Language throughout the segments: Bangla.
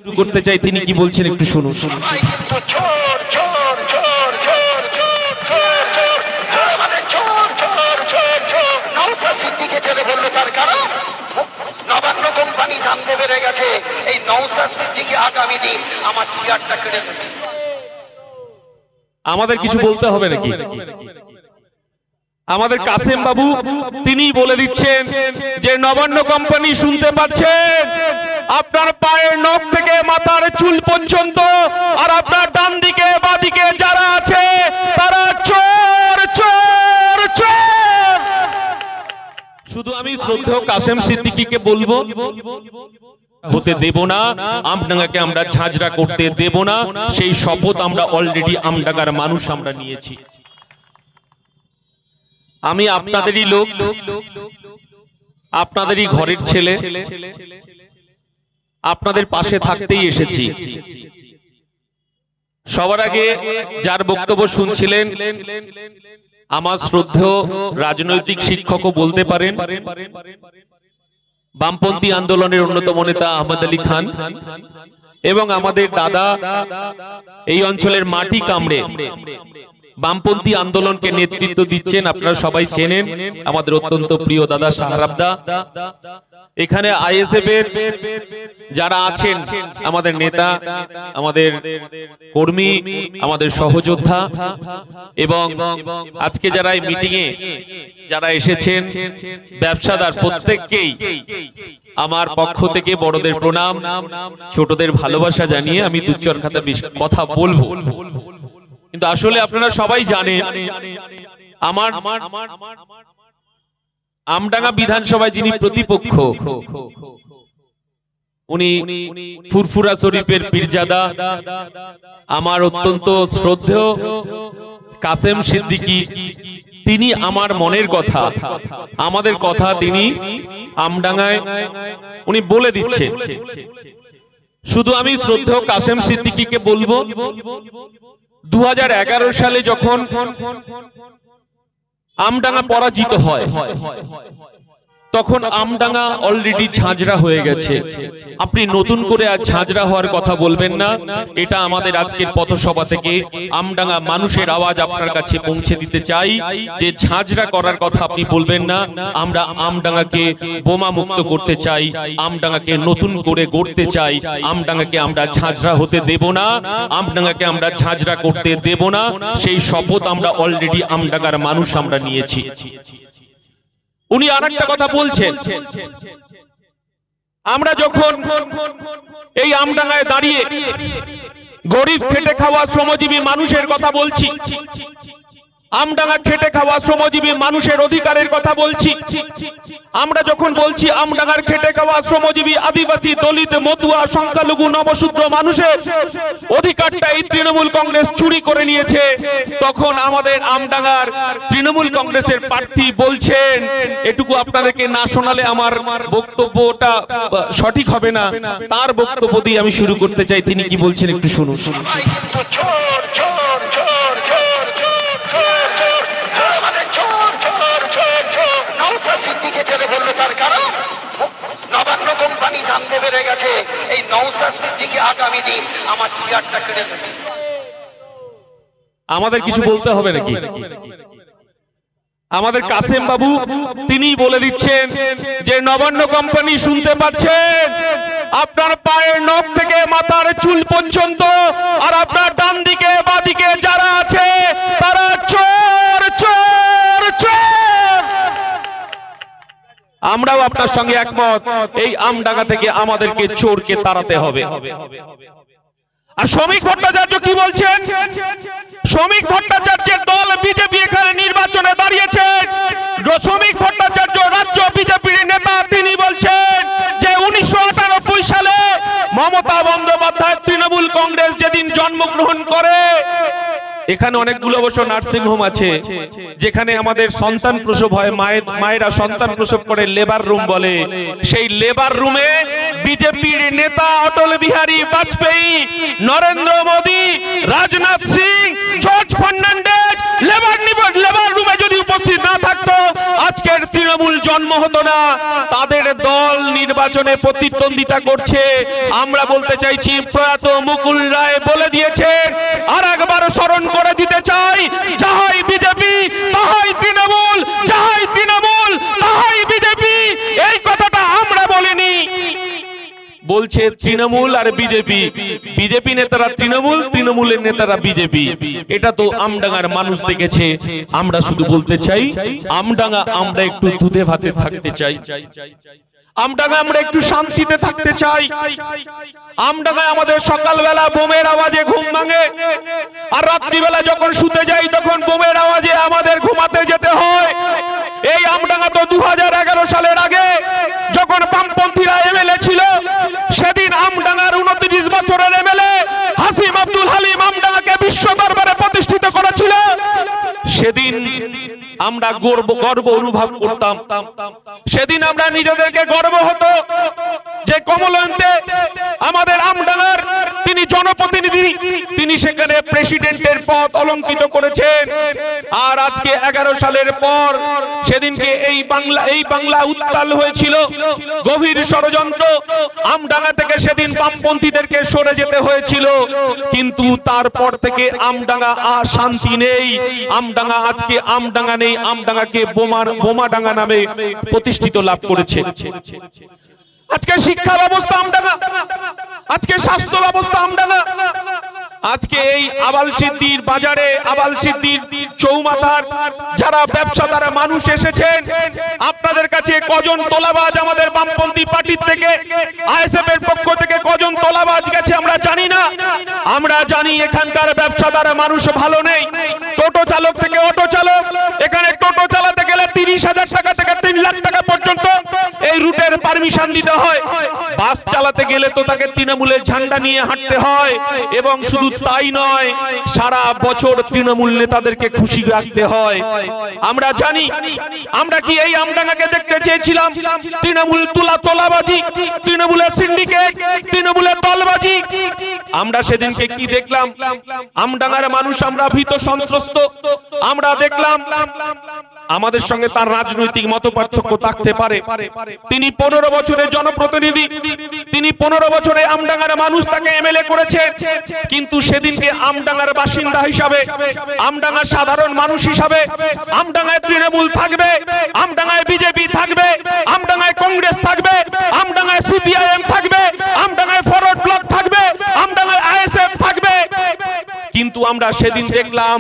শুরু করতে চাই, তিনি কি বলছেন একটু শুনুন। নবান্ন কোম্পানি জানতে পেরে গেছে এই নওশাদ সিদ্দিকী আগামী দিন আমার চেয়ারটা কেড়ে নেবে। আমাদের কিছু বলতে হবে নাকি? আমাদের কাসেম বাবু তিনি বলে দিচ্ছেন যে নবান্ন কোম্পানি শুনতে পাচ্ছেন, আপনার পায়ের নখ থেকে মাথার চুল পর্যন্ত আর আপনার ডান দিকে বাদিকে যারা আছে তারা চোর চোর চোর। শুধু আমি শ্রদ্ধেয় কাসেম সিদ্দিকীকে বলবো, হতে দেব না, আমডাঙ্গাকে আমরা ঝাঁঝরা করতে দেব না। সেই শপথ আমরা অলরেডি আমডাঙ্গার মানুষ আমরা নিয়েছি। আমি আপনাদেরই লোক, আপনাদেরই ঘরের ছেলে, আপনাদের পাশে থাকতেই এসেছি। সবার আগে যার বক্তব্য শুনছিলেন আমার শ্রদ্ধেয় রাজনৈতিক শিক্ষকও বলতে পারেন, বামপন্থী আন্দোলনের অন্যতম নেতা আহমদ আলী খান এবং আমাদের দাদা এই অঞ্চলের মাটি কামড়ে বামপন্থী আন্দোলনকে নেতৃত্ব দিচ্ছেন, আপনারা সবাই চেনেন, আমাদের অত্যন্ত প্রিয় দাদা সাহারাবদা। এখানে আইএসএফ এর যারা আছেন, আমাদের নেতা, আমাদের কর্মী, আমাদের সহযোদ্ধা এবং আজকে যারা এই মিটিং এ যারা এসেছেন ব্যবসাদার, প্রত্যেককেই আমার পক্ষ থেকে বড়দের প্রণাম, ছোটদের ভালোবাসা জানিয়ে আমি দু চার কথা বলবো। কিন্তু আসলে আপনারা সবাই জানেন আমার আমডাঙ্গা বিধানসভায় যিনি প্রতিপক্ষ, উনি ফুরফুরা শরীফের পীরজাদা আমার অত্যন্ত শ্রদ্ধেয় কাসেম সিদ্দিকী। তিনি আমার মনের কথা, আমাদের কথা তিনি আমডাঙ্গায় উনি বলে দিচ্ছেন। শুধু আমি শ্রদ্ধেয় কাসেম সিদ্দিকীকে বলবো, 2011 সালে যখন আমডাঙ্গা পরাজিত হয় তখন আমডাঙ্গা অলরেডি ঝাঁঝরা হয়ে গেছে। আপনি নতুন করে আর ঝাঁঝরা হওয়ার কথা বলবেন না। এটা আমাদের আজকের পথসভা থেকে আমডাঙ্গা মানুষের আওয়াজ আপনার কাছে পৌঁছে দিতে চাই যে ঝাঁঝরা করার কথা আপনি বলবেন না। আমরা আমডাঙ্গাকে বোমা মুক্ত করতে চাই, আমডাঙ্গাকে নতুন করে গড়তে চাই, আমডাঙ্গাকে আমরা ঝাঁঝরা হতে দেব না, আমডাঙ্গাকে আমরা ঝাঁঝরা করতে দেব না। সেই শপথ আমরা অলরেডি আমডাঙ্গার মানুষ আমরা নিয়েছি। উনি আরেকটা কথা বলছেন, আমরা যখন এই আমডাঙ্গায় দাঁড়িয়ে গরিব খেটে খাওয়া শ্রমজীবী মানুষের কথা বলছি, আমডাঙ্গা খেটে খাওয়া শ্রমজীবী মানুষের অধিকারের কথা বলছি, আমরা যখন বলছি আমডাঙ্গার খেটে খাওয়া শ্রমজীবী আদিবাসী দলিত মতুয়া সংখ্যালঘু নবশূদ্র মানুষের অধিকারটা এই তৃণমূল কংগ্রেস চুরি করে নিয়েছে, তখন আমাদের আমডাঙ্গার তৃণমূল কংগ্রেসের প্রার্থী বলছেন, এটুকু আপনাদেরকে না শোনালে আমার বক্তব্যটা সঠিক হবে না। তার বক্তব্য দিয়ে আমি শুরু করতে চাই, তিনি কি বলছেন একটু শুনুন। নবান্ন কোম্পানি জানতে পেরে গেছে এই নওশাদ সিদ্দিকী আগামী দিন আমার চেয়ারটা কেড়ে নেবে। আমাদের কিছু বলতে হবে নাকি? আমাদের কাসেম বাবু তিনি বলে দিচ্ছেন যে নবান্ন কোম্পানি শুনতে পাচ্ছেন, আপনার পায়ের নখ থেকে মাথার চুল পর্যন্ত আর আপনার ডান দিকে বাদিকে যারা আছে তারা চোর চোর চোর। আমরাও আপনার সঙ্গে একমত, এই আমডাঙ্গা থেকে আমাদেরকে চোরকে তাড়াতে হবে। আর শ্রমিক ভট্টাচার্য কি বলছেন? শ্রমিক ভট্টাচার্যের দল বিজেপি এখানে নির্বাচনে দাঁড়িয়েছে। শ্রমিক ভট্টাচার্য রাজ্য বিজেপির নেতা, তিনি বলছেন যে 1998 সালে মমতা বন্দ্যোপাধ্যায় তৃণমূল কংগ্রেস যেদিন জন্মগ্রহণ করে, এখানে অনেকগুলো অবশ্য নার্সিং হোম আছে যেখানে আমাদের সন্তান প্রসব হয়, মায়েরা সন্তান প্রসব করে লেবার রুম বলে, সেই লেবার রুমে বিজেপির নেতা অটল বিহারী বাজপেয়ী, নরেন্দ্র মোদী, রাজনাথ সিং, জর্জ ফার্নান্ডেজ লেবার রুমে যদি উপস্থিত না থাকতো, আজকের তৃণমূল জন্ম হতো না, তাদের দল নির্বাচনে প্রতিদ্বন্দ্বিতা করছে। আমরা বলতে চাইছি প্রয়াত মুকুল রায় বলে দিয়েছেন, আর একবার স্মরণ করে দিতে চাই, যাহাই বিজেপি তাহাই তৃণমূল, যাহাই তৃণমূল তাহাই বিজেপি। এই কথাটা আমরা বলিনি, বলছে তৃণমূল আর বিজেপি, বিজেপি নেতারা তৃণমূল, তৃণমূলের নেতারা বিজেপি। এটা তো আমডাঙ্গার মানুষ দেখেছে। আমরা শুধু বলতে চাই, আমডাঙ্গা আমরা একটু দুধে ভাতে থাকতে চাই, আমডাঙ্গা আমরা একটু শান্তিতে থাকতে চাই। আমডাঙ্গায় আমাদের সকালবেলা বোমের আওয়াজে ঘুম ভাঙে, আর রাত্রিবেলা যখন শুতে যাই তখন বোমের আওয়াজে আমাদের ঘুমাতে যেতে হয়। এই আমডাঙ্গা তো 2011 সালের আগে যখন বামপন্থীরা এমএলএ ছিল, সেদিন আমডাঙ্গার 29 বছরের এমএলএ হাসিম আব্দুল হালিম আমডাঙ্গাকে বিশ্ব দরবারে প্রতিষ্ঠিত করেছিল। সেদিন আমরা গর্ব অনুভব করতাম, সেদিন আমরা নিজেদেরকে গর্ব হতো যে কমলন্তে আমাদের আমডাঙ্গার তিনি জনপ্রতিনিধি, তিনি সেখানে প্রেসিডেন্টের পদ অলঙ্কিত করেছেন। আর আজকে 11 সালের পর সেদিনকে এই বাংলা উত্তাল হয়েছিল, গভীর ষড়যন্ত্র। আমডাঙ্গা থেকে সেদিন বামপন্থীদেরকে সরে যেতে হয়েছিল, কিন্তু তারপর থেকে আমডাঙ্গা আর শান্তি নেই। আমডাঙ্গা আজকে আমডাঙ্গা নেই, আমডাঙ্গাকে বোমাডাঙ্গা নামে প্রতিষ্ঠিত লাভ করেছে। আজকে শিক্ষা ব্যবস্থা আমডাঙ্গা, আজকে স্বাস্থ্য ব্যবস্থা আমডাঙ্গা, আজকে এই আবালসিদ্দির বাজারে, আবালসিদ্দির চৌমাথার যারা ব্যবসাদার মানুষ এসেছেন, আপনাদের কাছে কজন তোলাবাজ আমাদের বামপন্থী পার্টির থেকে, আইএসএফ এর পক্ষ থেকে কজন তোলাবাজ গেছে আমরা জানি না। আমরা জানি এখানকার ব্যবসাদার মানুষ ভালো নেই। টোটো চালক থেকে অটো চালক, এখানে টোটো চালাতে গেলে 30,000 টাকা থেকে 3 লাখ টাকা পর্যন্ত এই রুটের পারমিশন দিতে হয়। বাস চালাতে গেলে তো তাকে তৃণমূলের ঝান্ডা নিয়ে হাঁটতে হয়। এবং শুধু তাই নয়, সারা বছর তৃণমূল নেতাদেরকে খুশি রাখতে হয়। আমরা জানি, আমরা কি এই আমডাঙ্গাকে দেখতে চেয়েছিলাম তৃণমূল তোলাবাজি, তৃণমূলের সিন্ডিকেট, তৃণমূলের দলবাজি? আমরা সেদিনকে কি দেখলাম? আমডাঙ্গার মানুষ আমরা ভীত সন্ত্রস্ত। আমরা দেখলাম আমাদের সঙ্গে তার রাজনৈতিক মতপার্থক্য থাকতে পারে, তিনি 15 বছরের জনপ্রতিনিধি, তিনি 15 বছরে আমডাঙ্গার মানুষ তাকে এমএলএ করেছে। কিন্তু সেদিনকে আমডাঙ্গার বাসিন্দা হিসাবে, আমডাঙ্গার সাধারণ মানুষ হিসাবে, আমডাঙ্গায় তৃণমূল থাকবে, আমডাঙ্গায় বিজেপি থাকবে, আমডাঙ্গায় কংগ্রেস থাকবে, আমডাঙ্গায় সিপিআইএম থাকবে, আমডাঙ্গায় ফরওয়ার্ড ব্লক থাকবে, আমডাঙ্গায় আইএসএফ থাকবে। কিন্তু আমরা সেদিন দেখলাম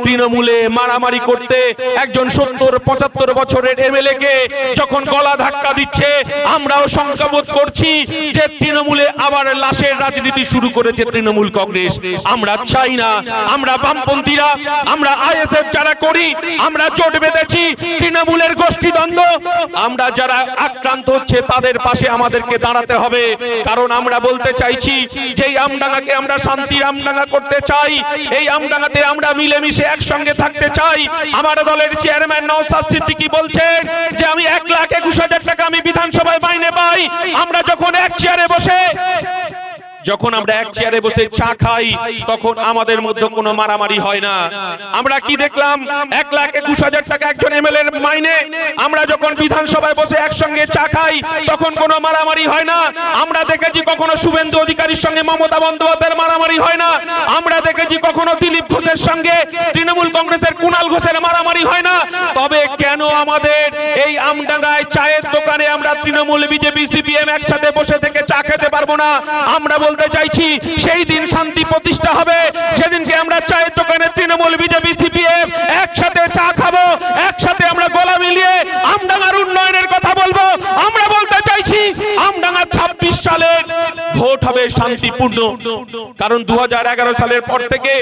তৃণমূলে মারামারি করতে একজন 70-75 বছরের এমএলএ কে যখন গলা ধাক্কা দিচ্ছে, আমরাও শঙ্কাবোধ করছি যে তৃণমূলে আবার লাশের রাজনীতি শুরু করেছে তৃণমূল কংগ্রেস। আমরা চাই না। আমরা বামপন্থীরা, আমরা আইএসএফ যারা করি, আমরা জোট বেঁধেছি তৃণমূলের গোষ্ঠীদ্বন্দ্ব। আমরা যারা আক্রান্ত হচ্ছে তাদের পাশে আমাদেরকে দাঁড়াতে হবে। কারণ আমরা বলতে চাইছি যে এই আমডাঙ্গাকে আমরা শান্তির আমডাঙ্গা করতে চাই, এই আমডাঙ্গাতে আমরা মিলেমিশে একসঙ্গে থাকতে চাই। আমার দলের চেয়ারম্যান নওশাদ সিদ্দিকী বলছেন যে আমি 1,21,000 টাকা আমি বিধানসভায় মাইনে পাই। আমরা যখন এক চেয়ারে বসে চা খাই, তখন আমাদের মধ্যে কোনো মারামারি হয় না। আমরা কি দেখলাম? 1,21,000 টাকা একজন এমএলএ এর মাইনে, আমরা যখন বিধানসভায় বসে একসঙ্গে চা খাই তখন কোনো মারামারি হয় না। আমরা দেখেছি কখনো শুভেন্দু অধিকারীর সঙ্গে মমতা বন্দ্যোপাধ্যায়ের মারামারি হয় না। আমরা দেখেছি কখনো দিলীপ ঘোষের সঙ্গে তৃণমূল কংগ্রেসের কুণাল ঘোষের মারামারি হয় না। তবে কেন আমাদের এই আমডাঙ্গায় চায়ের দোকানে আমরা তৃণমূল, বিজেপি, সিপিএম একসাথে বসে থেকে চা খেতে পারবো না? আমরা বলতে চাইছি সেই দিন শান্তি প্রতিষ্ঠা হবে সেদিনকে আমরা চায়ের দোকানে তৃণমূল, বিজেপি, সিপিএম একসাথে চা খাবো, একসাথে আমরা গলা মিলিয়ে আমডাঙ্গার উন্নয়নের কথা বলবো। আমরা বলতে চাইছি আমডাঙ্গা 26 সালে ভোট হবে শান্তিপূর্ণ। কারণ 2011 সালের পর থেকে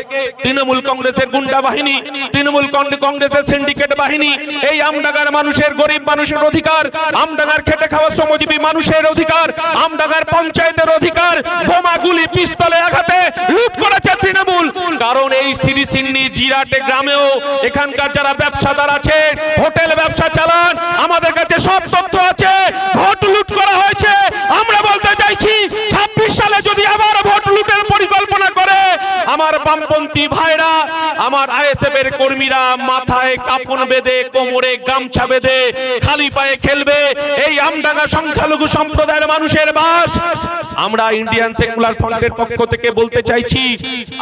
তৃণমূল কংগ্রেসের গুন্ডা বাহিনী, তৃণমূল কংগ্রেসের সিন্ডিকেট বাহিনী এই আমডাঙ্গার মানুষের, গরিব মানুষের অধিকার, আমডাঙ্গার খেটে খাওয়া শ্রমজীবী মানুষের অধিকার, আমডাঙ্গার পঞ্চায়েতের অধিকার বোমা, গুলি, পিস্তলে আঘাতে লুট করেছে তৃণমূল। কারণ এই সিরিসিন্নি, জিরাটে গ্রামেও এখানকার যারা ব্যবসাদার আছে, হোটেল ব্যবসা চালান, আমাদের কাছে সব তথ্য আছে, ভোট লুট করা হয়েছে। আমরা বলতে চাইছি 26 সালে যদি আবার ভোট লুটের পরিকল্পনা করে, আমার বামপন্থী ভাইরা, আমার আইএসএফ এর কর্মীরা মাথায় কাফন বেঁধে, কোমরে গামছা বেঁধে খালি পায়ে খেলবে। এই আমডাঙ্গা সংখ্যালঘু সম্প্রদায়ের মানুষের বাস। আমরা ইন্ডিয়ান সেকুলার ফ্রন্টের পক্ষ থেকে বলতে চাইছি,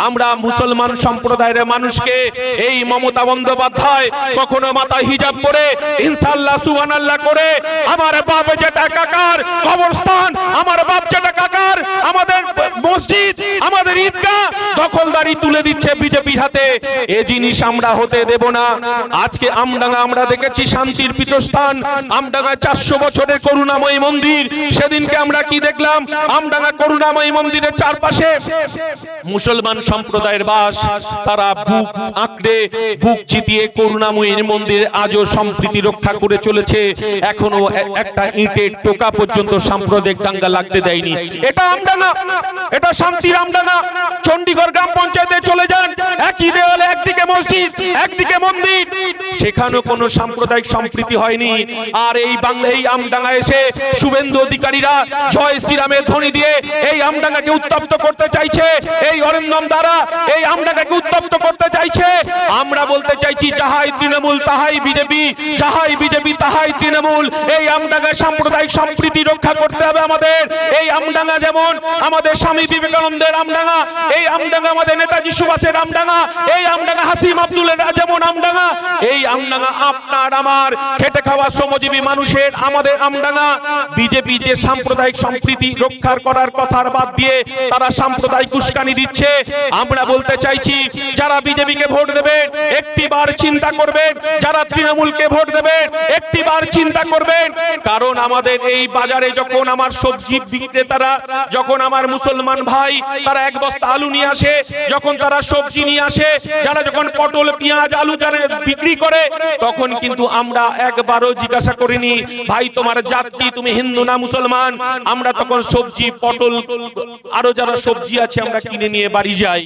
আমরা মুসলমান সম্প্রদায়ের মানুষকে এই মমতা বন্দ্যোপাধ্যায় কখনো মাথায় হিজাব পরে ইনশাআল্লাহ সুবহানাল্লাহ করে আমার বাপ যেটা কাকার কবরস্থান, আমার বাপ যেটা কাকার আমাদের মসজিদ, আমাদের ঈদগাহ দখলদারি তুলে দিচ্ছে বিজেপির হাতে, এই জিনিস আমরা হতে দেব না। আজকে আমডাঙ্গা আমরা দেখেছি শান্তির পীঠস্থান, আমডাঙ্গা 400 বছরের করুণাময়ী মন্দির। সেদিনকে আমরা কি দেখলাম? আমডাঙ্গা করুণাময়ী মন্দিরের চারপাশে মুসলমান সম্প্রদায়ের বাস। তারা বুক আঁকড়ে, বুক চিতিয়ে করুণাময়ীর মন্দির আজও সম্প্রীতি রক্ষা করে চলেছে। এখনো একটা ইটের টোকা পর্যন্ত সাম্প্রদায়িক দাঙ্গা লাগতে দেয়নি। এটা আমডাঙ্গা, এটা শান্তির আমডাঙ্গা। চণ্ডীগড় গ্রাম পঞ্চায়েতে চলে যান, একই দেওয়ালে একদিকে মসজিদ একদিকে মন্দির, সেখানেও কোনো সাম্প্রদায়িক সম্প্রীতি হয়নি। আর এই বাংলা এই আমডাঙ্গা এসে শুভেন্দু অধিকারীরা জয় শ্রীরামের ধ্বনি দিয়ে এই আমডাঙ্গাকে উত্তপ্ত করতে চাইছে। এই অরিন্দম দ্বারা এই আমডাঙ্গাকে উত্তপ্ত করতে চাইছে। আমরা বলতে চাইছি, যাহাই তৃণমূল তাহাই বিজেপি, যাহাই বিজেপি তাহাই তৃণমূল। এই আমডাঙ্গার সাম্প্রদায়িক সম্প্রীতি রক্ষা করতে হবে আমাদের। এই আমডাঙ্গা যেমন আমাদের স্বামী বিবেকানন্দের আমডাঙ্গা, এই আমডাঙ্গা আমাদের নেতাজি সুভাষের আমডাঙ্গা, এই আমডাঙ্গা হাসিম আব্দুলের যেমন আমডাঙ্গা, এই আমডাঙ্গা আপনার আমার খেটে খাওয়া শ্রমজীবী মানুষের আমাদের আমডাঙ্গা। বিজেপি যে সাম্প্রদায়িক সম্প্রীতি রক্ষার করার কথার বাদ দিয়ে তারা সাম্প্রদায়িক উস্কানি দিচ্ছে। আমরা বলতে চাইছি, যারা বিজেপিকে ভোট দেবেন একটিবার চিন্তা করবেন, যারা তৃণমূলকে ভোট দেবেন একটিবার চিন্তা করবেন। কারণ আমাদের এই বাজারে যখন আমার সবজি বিক্রেতারা, যখন আমার মুসলমান ভাই তারা এক বস্তা আলু নিয়ে আসে, যখন তারা সবজি নিয়ে আসে, যারা যখন পটল পেঁয়াজ আলু যারা বিক্রি করে, তখন কিন্তু আমরা একবারও জিজ্ঞাসা করিনি, ভাই তোমার জাত কি, তুমি হিন্দু না মুসলমান। আমরা তখন সবজি পটল আরো যারা সবজি আছে আমরা কিনে নিয়ে বাড়ি যাই।